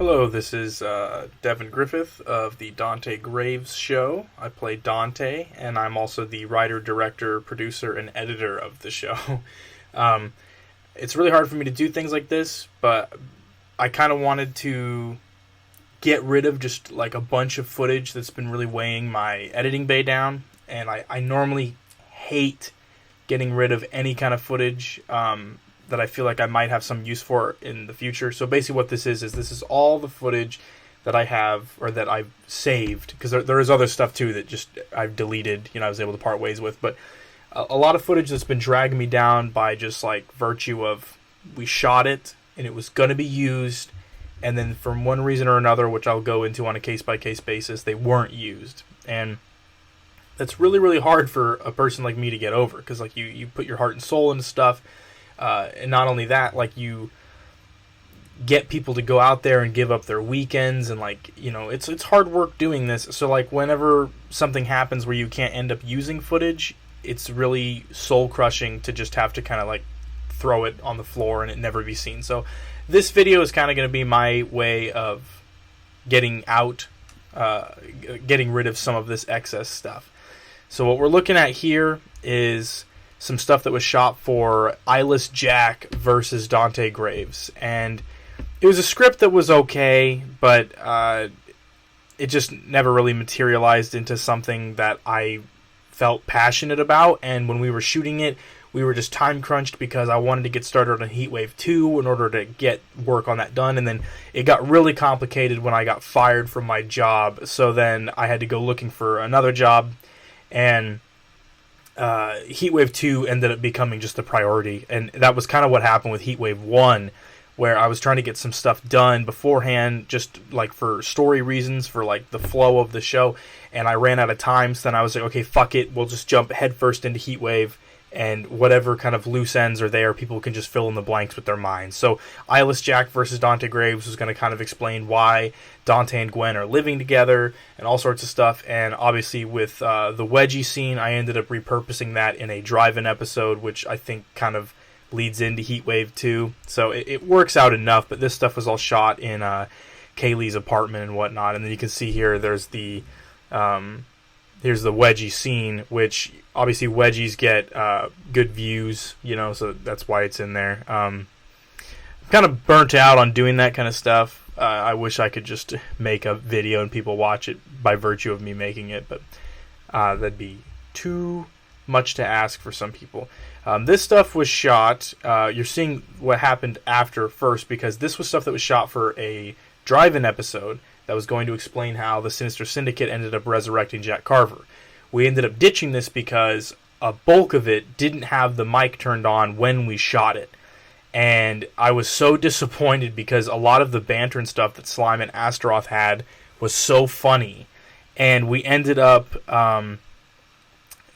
Hello, this is Devin Griffith of the Dante Graves Show. I play Dante, and I'm also the writer, director, producer, and editor of the show. It's really hard for me to do things like this, but I kind of wanted to get rid of just like a bunch of footage that's been really weighing my editing bay down, and I normally hate getting rid of any kind of footage that I feel like I might have some use for in the future. So basically what this is all the footage that I have, or that I've saved, because there is other stuff too that just I've deleted, I was able to part ways with, but a lot of footage that's been dragging me down by just like virtue of we shot it and it was going to be used, and then for one reason or another, which I'll go into on a case-by-case basis, they weren't used. And that's really, really hard for a person like me to get over, because like you put your heart and soul into stuff. And not only that, like you get people to go out there and give up their weekends, and like, it's hard work doing this. So like whenever something happens where you can't end up using footage, it's really soul crushing to just have to kind of like throw it on the floor and it never be seen. So this video is kind of going to be my way of getting rid of some of this excess stuff. So what we're looking at here is some stuff that was shot for Eyeless Jack versus Dante Graves. And it was a script that was okay, but it just never really materialized into something that I felt passionate about. And when we were shooting it, we were just time crunched because I wanted to get started on Heatwave 2 in order to get work on that done. And then it got really complicated when I got fired from my job. So then I had to go looking for another job, and Heatwave 2 ended up becoming just a priority. And that was kind of what happened with Heatwave 1, where I was trying to get some stuff done beforehand, just like for story reasons, for like the flow of the show, and I ran out of time. So then I was like, okay, fuck it, we'll just jump headfirst into Heatwave, and whatever kind of loose ends are there, people can just fill in the blanks with their minds. So Eyeless Jack versus Dante Graves was going to kind of explain why Dante and Gwen are living together and all sorts of stuff. And obviously with the wedgie scene, I ended up repurposing that in a drive-in episode, which I think kind of leads into Heatwave 2. So it works out enough, but this stuff was all shot in Kaylee's apartment and whatnot. And then you can see here there's the here's the wedgie scene, which obviously wedgies get good views, so that's why it's in there. I'm kind of burnt out on doing that kind of stuff. I wish I could just make a video and people watch it by virtue of me making it, but that'd be too much to ask for some people. This stuff was shot, you're seeing what happened after first, because this was stuff that was shot for a drive-in episode that was going to explain how the Sinister Syndicate ended up resurrecting Jack Carver. We ended up ditching this because a bulk of it didn't have the mic turned on when we shot it. And I was so disappointed because a lot of the banter and stuff that Slime and Astaroth had was so funny. And we ended up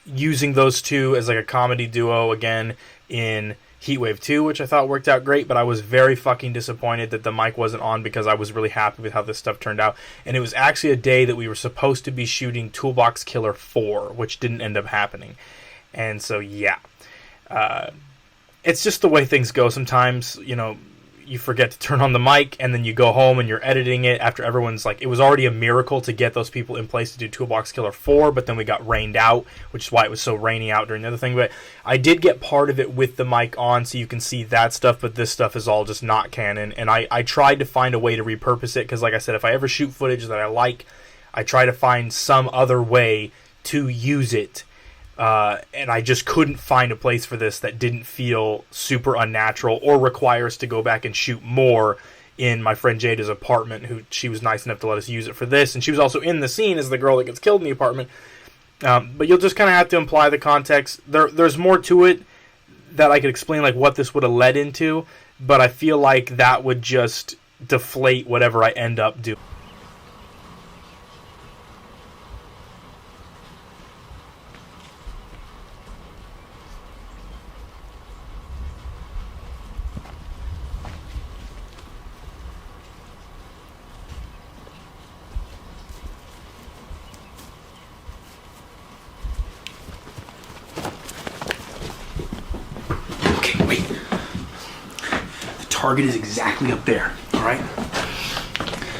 using those two as like a comedy duo again in Heatwave 2, which I thought worked out great, but I was very fucking disappointed that the mic wasn't on because I was really happy with how this stuff turned out. And it was actually a day that we were supposed to be shooting Toolbox Killer 4, which didn't end up happening. And so, yeah. It's just the way things go. Sometimes, you forget to turn on the mic, and then you go home and you're editing it after everyone's like, it was already a miracle to get those people in place to do Toolbox Killer 4, but then we got rained out, which is why it was so rainy out during the other thing. But I did get part of it with the mic on, so you can see that stuff, but this stuff is all just not canon. And I tried to find a way to repurpose it, because like I said, if I ever shoot footage that I like, I try to find some other way to use it. And I just couldn't find a place for this that didn't feel super unnatural or require us to go back and shoot more in my friend Jada's apartment, she was nice enough to let us use it for this. And she was also in the scene as the girl that gets killed in the apartment. But you'll just kind of have to imply the context. There's more to it that I could explain, like what this would have led into, but I feel like that would just deflate whatever I end up doing. Target is exactly up there, all right?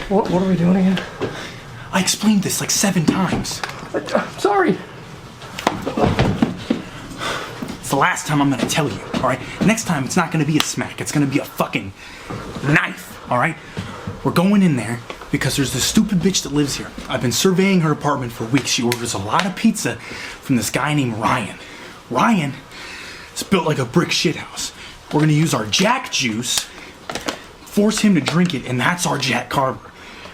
What are we doing again? I explained this like 7 times. I'm sorry. It's the last time I'm gonna tell you, alright? Next time it's not gonna be a smack, it's gonna be a fucking knife, alright? We're going in there because there's this stupid bitch that lives here. I've been surveying her apartment for weeks. She orders a lot of pizza from this guy named Ryan. Ryan is built like a brick shithouse. We're gonna use our Jack juice, force him to drink it, and that's our Jack Carver.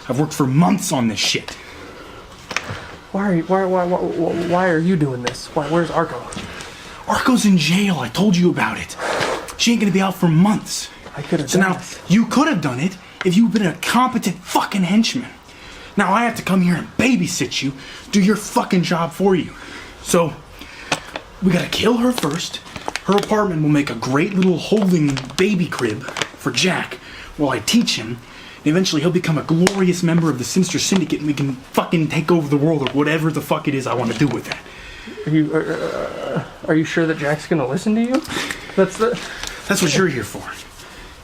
I've worked for months on this shit. Why are you doing this? Where's Arco? Arco's in jail. I told you about it. She ain't gonna be out for months. I could have So done now, this. you could have done it if you'd been a competent fucking henchman. Now I have to come here and babysit you, do your fucking job for you. So, we gotta kill her first. Her apartment will make a great little holding baby crib for Jack while I teach him. And eventually he'll become a glorious member of the Sinister Syndicate and we can fucking take over the world or whatever the fuck it is I want to do with that. Are you sure that Jack's gonna listen to you? That's what you're here for.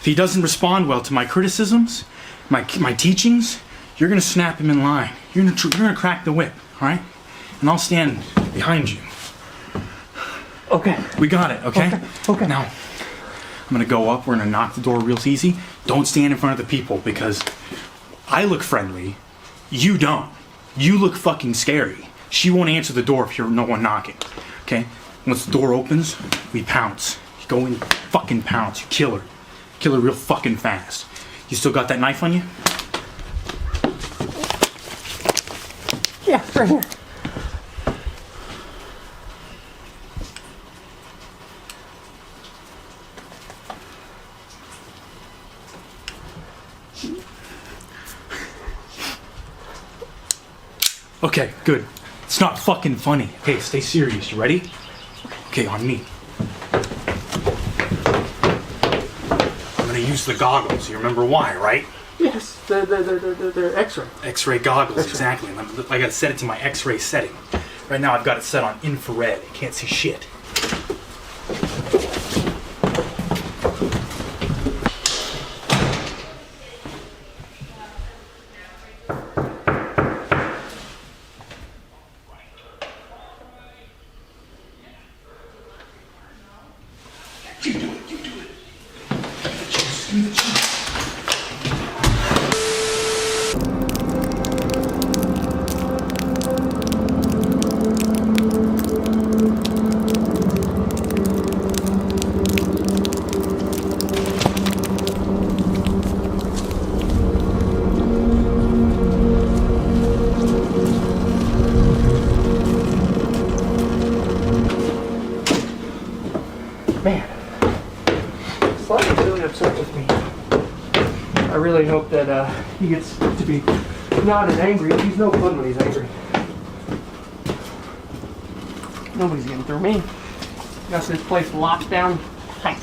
If he doesn't respond well to my criticisms, my teachings, you're gonna snap him in line. You're gonna crack the whip, all right? And I'll stand behind you. Okay. We got it, okay? Okay. Now, I'm gonna go up. We're gonna knock the door real easy. Don't stand in front of the people because I look friendly. You don't. You look fucking scary. She won't answer the door if you're no one knocking. Okay? Once the door opens, we pounce. You go in, fucking pounce. You kill her. Kill her real fucking fast. You still got that knife on you? Yeah, right here. Okay, good. It's not fucking funny. Okay, stay serious. You ready? Okay, on me. I'm gonna use the goggles. You remember why, right? Yes, they're X-ray. X-ray goggles, exactly. I gotta set it to my X-ray setting. Right now I've got it set on infrared. You can't see shit. You do it. Give me the juice. Man, Slide's really upset with me. I really hope that he gets to be not as angry. He's no fun when he's angry. Nobody's getting through me. Got this place locked down tight,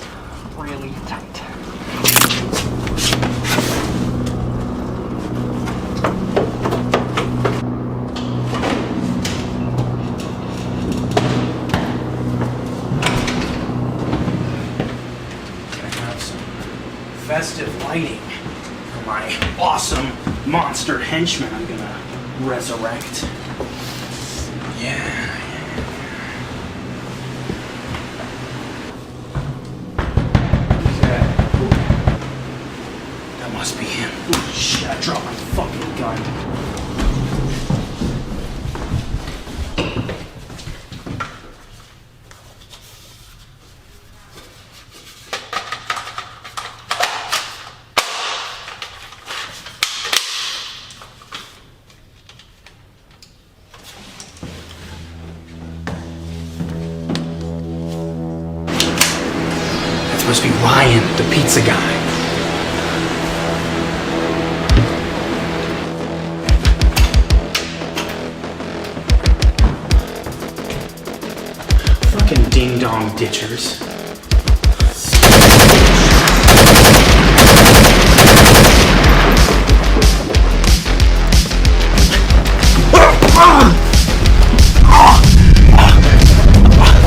really tight. Festive lighting for my awesome monster henchman I'm gonna resurrect. Yeah. That must be him. Ooh, shit, I dropped my fucking gun. Must be Ryan, the pizza guy. Fucking ding-dong ditchers.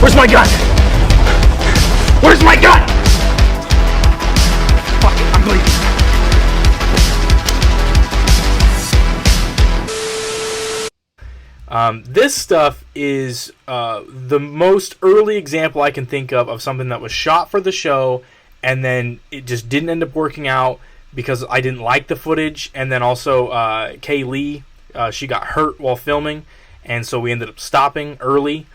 Where's my gun? Where's my gun? Fuck it, I'm bleeding. This stuff is the most early example I can think of something that was shot for the show, and then it just didn't end up working out because I didn't like the footage, and then also Kay Lee, she got hurt while filming, and so we ended up stopping early,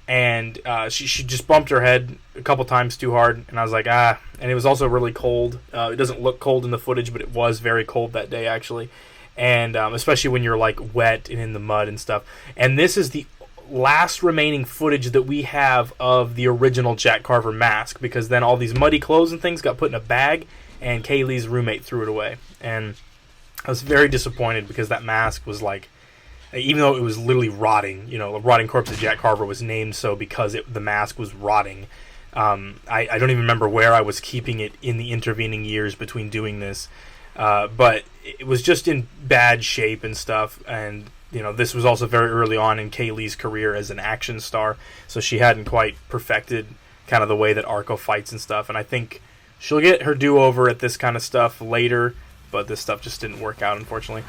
and she just bumped her head a couple times too hard, and I was like, and it was also really cold. It doesn't look cold in the footage, but it was very cold that day, actually. And especially when you're like wet and in the mud and stuff. And this is the last remaining footage that we have of the original Jack Carver mask, because then all these muddy clothes and things got put in a bag, and Kaylee's roommate threw it away. And I was very disappointed because that mask was like, even though it was literally rotting, you know, a rotting corpse of Jack Carver was named so because the mask was rotting. I don't even remember where I was keeping it in the intervening years between doing this. But it was just in bad shape and stuff, and you know, this was also very early on in Kaylee's career as an action star, so she hadn't quite perfected kind of the way that Arco fights and stuff, and I think she'll get her do-over at this kind of stuff later, but this stuff just didn't work out, unfortunately.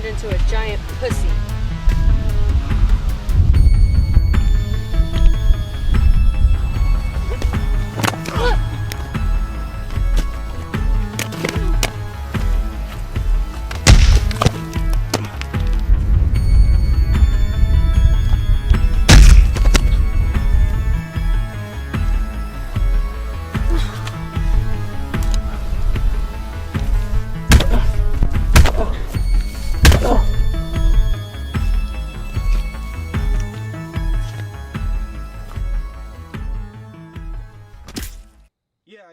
Into a giant pussy.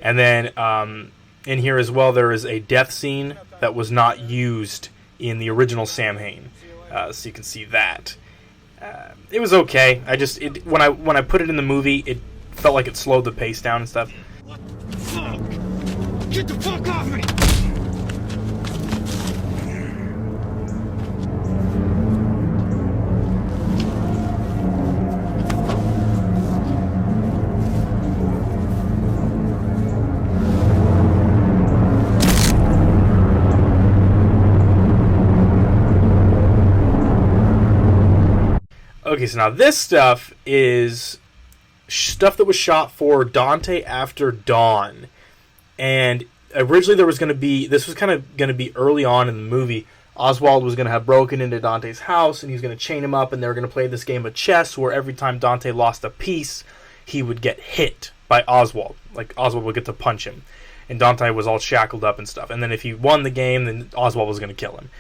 And then in here as well, there is a death scene that was not used in the original Samhain, so you can see that. It was okay. When I put it in the movie, it felt like it slowed the pace down and stuff. What the fuck? Get the fuck off me! Okay, so now this stuff is stuff that was shot for Dante After Dawn. And originally this was kind of going to be early on in the movie. Ozwald was going to have broken into Dante's house, and he was going to chain him up, and they were going to play this game of chess where every time Dante lost a piece, he would get hit by Ozwald. Like, Ozwald would get to punch him. And Dante was all shackled up and stuff. And then if he won the game, then Ozwald was going to kill him.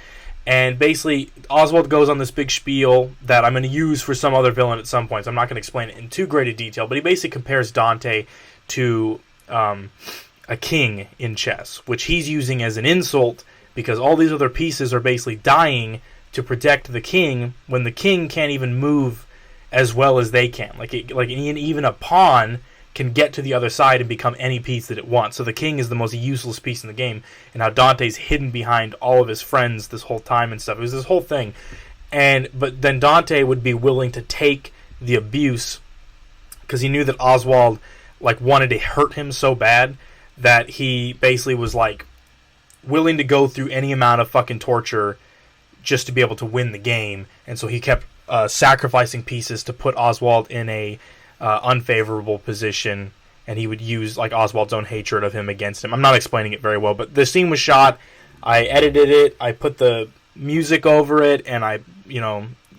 And basically, Ozwald goes on this big spiel that I'm going to use for some other villain at some point, so I'm not going to explain it in too great a detail, but he basically compares Dante to a king in chess, which he's using as an insult because all these other pieces are basically dying to protect the king when the king can't even move as well as they can. Like even a pawn can get to the other side and become any piece that it wants. So the king is the most useless piece in the game, and how Dante's hidden behind all of his friends this whole time and stuff. It was this whole thing. But then Dante would be willing to take the abuse because he knew that Ozwald wanted to hurt him so bad that he basically was willing to go through any amount of fucking torture just to be able to win the game. And so he kept sacrificing pieces to put Ozwald in a unfavorable position, and he would use like Ozwald's own hatred of him against him. I'm not explaining it very well, but the scene was shot. I edited it. I put the music over it, and I,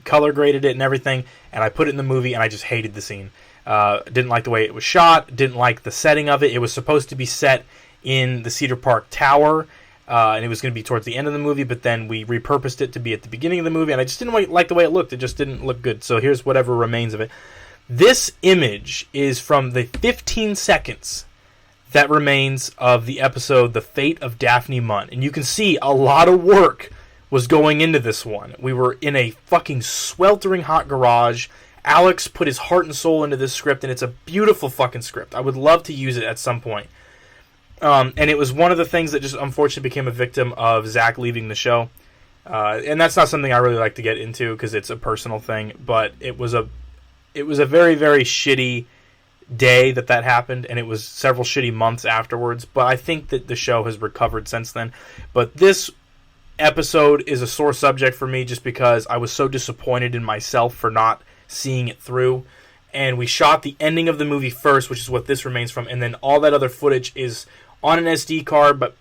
color graded it and everything, and I put it in the movie, and I just hated the scene. Didn't like the way it was shot. Didn't like the setting of it. It was supposed to be set in the Cedar Park Tower, and it was going to be towards the end of the movie, but then we repurposed it to be at the beginning of the movie, and I just didn't like the way it looked. It just didn't look good. So here's whatever remains of it. This image is from the 15 seconds that remains of the episode The Fate of Daphne Munn. And you can see a lot of work was going into this one. We were in a fucking sweltering hot garage. Alex put his heart and soul into this script, and it's a beautiful fucking script. I would love to use it at some point. And it was one of the things that just unfortunately became a victim of Zach leaving the show. And that's not something I really like to get into because it's a personal thing, but it was a very, very shitty day that happened, and it was several shitty months afterwards, but I think that the show has recovered since then. But this episode is a sore subject for me just because I was so disappointed in myself for not seeing it through. And we shot the ending of the movie first, which is what this remains from, and then all that other footage is on an SD card, but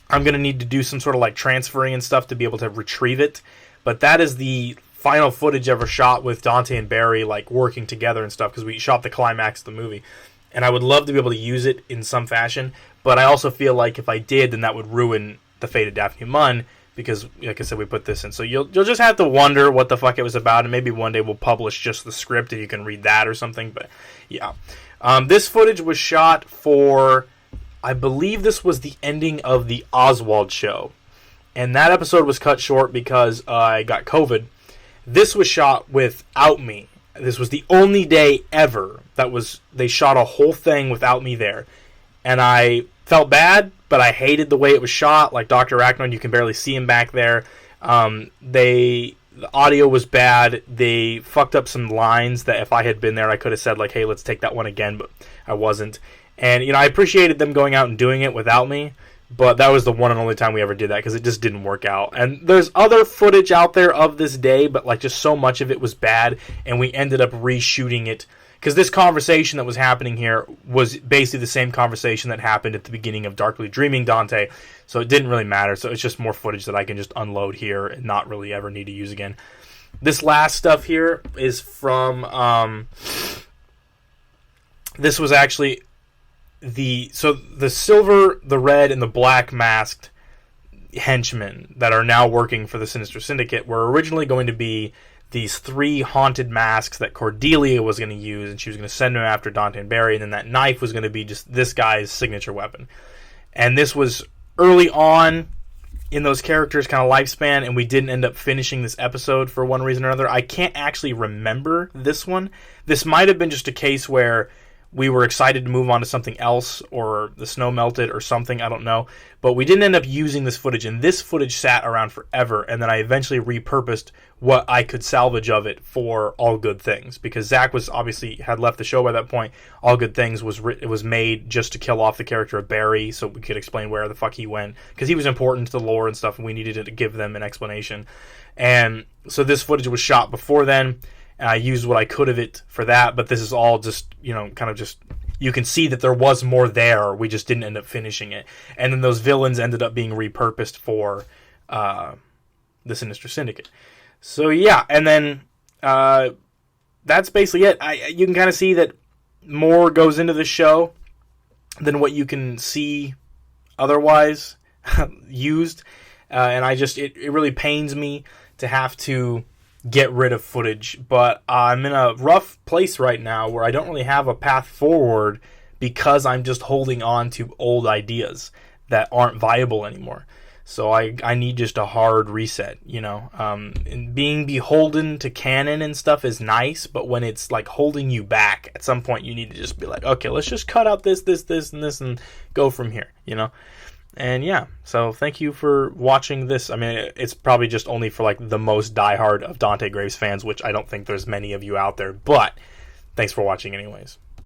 I'm going to need to do some sort of like transferring and stuff to be able to retrieve it. But that is the final footage ever shot with Dante and Barry like working together and stuff, because we shot the climax of the movie, and I would love to be able to use it in some fashion, but I also feel like if I did, then that would ruin The Fate of Daphne Munn, because like I said, we put this in, so you'll just have to wonder what the fuck it was about, and maybe one day we'll publish just the script and you can read that or something. But yeah, this footage was shot for, I believe this was the ending of the Ozwald show, and that episode was cut short because I got COVID. This was shot without me. This was the only day ever they shot a whole thing without me there. And I felt bad, but I hated the way it was shot. Like Dr. Arachnoid, you can barely see him back there. The audio was bad. They fucked up some lines that if I had been there, I could have said like, hey, let's take that one again, but I wasn't. And, I appreciated them going out and doing it without me. But that was the one and only time we ever did that, because it just didn't work out. And there's other footage out there of this day, but like just so much of it was bad, and we ended up reshooting it. Because this conversation that was happening here was basically the same conversation that happened at the beginning of Darkly Dreaming Dante, so it didn't really matter. So it's just more footage that I can just unload here and not really ever need to use again. This last stuff here is from... this was actually... the silver, the red, and the black masked henchmen that are now working for the Sinister Syndicate were originally going to be these 3 haunted masks that Cordelia was going to use, and she was going to send them after Dante and Barry, and then that knife was going to be just this guy's signature weapon. And this was early on in those characters' kind of lifespan, and we didn't end up finishing this episode for one reason or another. I can't actually remember this one. This might have been just a case where we were excited to move on to something else, or the snow melted or something, I don't know. But we didn't end up using this footage, and this footage sat around forever, and then I eventually repurposed what I could salvage of it for All Good Things, because Zach was obviously had left the show by that point. All Good Things was made just to kill off the character of Barry, so we could explain where the fuck he went, because he was important to the lore and stuff, and we needed to give them an explanation. And so this footage was shot before then, and I used what I could of it for that, but this is all just, kind of just, you can see that there was more there, we just didn't end up finishing it. And then those villains ended up being repurposed for the Sinister Syndicate. So yeah, and then that's basically it. You can kind of see that more goes into the show than what you can see otherwise used. And it really pains me to have to get rid of footage, but I'm in a rough place right now where I don't really have a path forward because I'm just holding on to old ideas that aren't viable anymore. So I need just a hard reset, and being beholden to canon and stuff is nice, but when it's like holding you back, at some point you need to just be like, okay, let's just cut out this, and this, and go from here, And yeah, so thank you for watching this. I mean, it's probably just only for like the most diehard of Dante Graves fans, which I don't think there's many of you out there, but thanks for watching anyways.